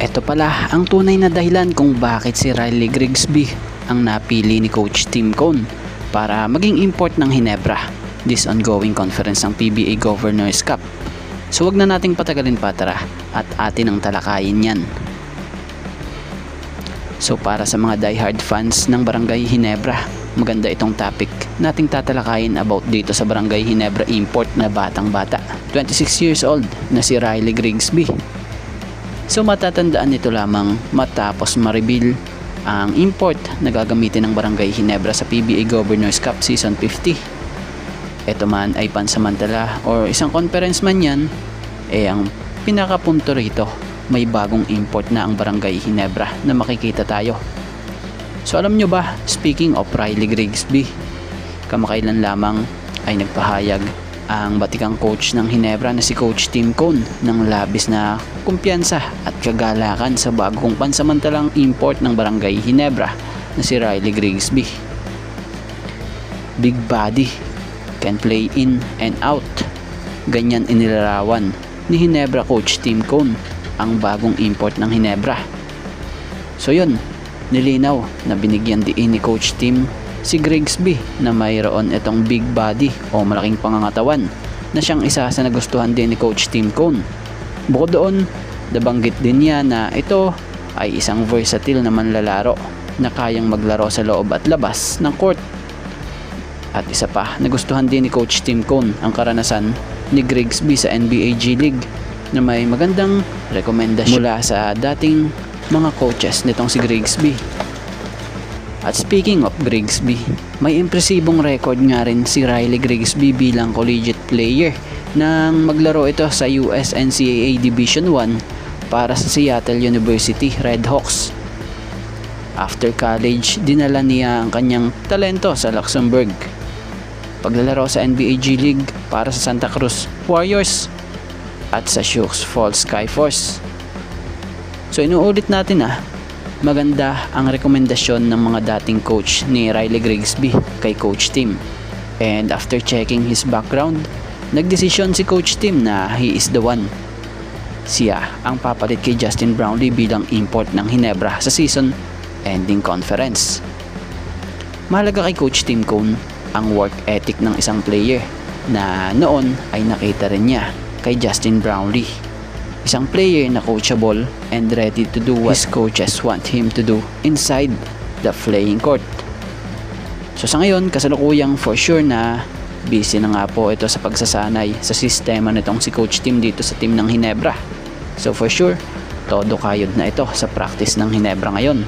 Ito pala ang tunay na dahilan kung bakit si Riley Grigsby ang napili ni Coach Tim Cone para maging import ng Ginebra this ongoing conference ng PBA Governors Cup. So wag na nating patagalin pa, tara at atin ang talakayin yan. So para sa mga diehard fans ng Barangay Ginebra, maganda itong topic nating tatalakayin about dito sa Barangay Ginebra import na batang bata, 26 years old na si Riley Grigsby. So matatandaan nito lamang matapos ma-reveal ang import na gagamitin ng Barangay Ginebra sa PBA Governors Cup Season 50. Ito man ay pansamantala or isang conference man yan, ang pinakapunto rito, may bagong import na ang Barangay Ginebra na makikita tayo. So alam nyo ba, speaking of Riley Grigsby, kamakailan lamang ay nagpahayag ang batikang coach ng Ginebra na si Coach Tim Cone ng labis na kumpiyansa at kagalakan sa bagong pansamantalang import ng Barangay Ginebra na si Riley Grigsby. Big body, can play in and out. Ganyan inilarawan ni Ginebra Coach Tim Cone ang bagong import ng Ginebra. So yun, nilinaw na binigyan diin ni Coach Tim si Grigsby na mayroon itong big body o malaking pangangatawan na siyang isa sa nagustuhan din ni Coach Tim Cone. Bukod doon, nabanggit din niya na ito ay isang versatile na manlalaro na kayang maglaro sa loob at labas ng court. At isa pa, nagustuhan din ni Coach Tim Cone ang karanasan ni Grigsby sa NBA G League na may magandang rekomendasyon mula sa dating mga coaches nitong si Grigsby. At speaking of Grigsby, may impresibong record nga rin si Riley Grigsby bilang collegiate player nang maglaro ito sa US NCAA Division 1 para sa Seattle University Redhawks. After college, dinala niya ang kanyang talento sa Luxembourg. Paglalaro sa NBA G League para sa Santa Cruz Warriors at sa Sioux Falls Skyforce. So inuulit natin maganda ang rekomendasyon ng mga dating coach ni Riley Grigsby kay Coach Tim. And after checking his background, nagdesisyon si Coach Tim na he is the one. Siya ang papalit kay Justin Brownlee bilang import ng Ginebra sa season ending conference. Mahalaga kay Coach Tim Cone ang work ethic ng isang player na noon ay nakita rin niya kay Justin Brownlee. Isang player na coachable and ready to do what his coaches want him to do inside the playing court. So sa ngayon, kasalukuyang for sure na busy na nga po ito sa pagsasanay sa sistema nitong si Coach Tim dito sa team ng Ginebra. So for sure, todo kayod na ito sa practice ng Ginebra ngayon.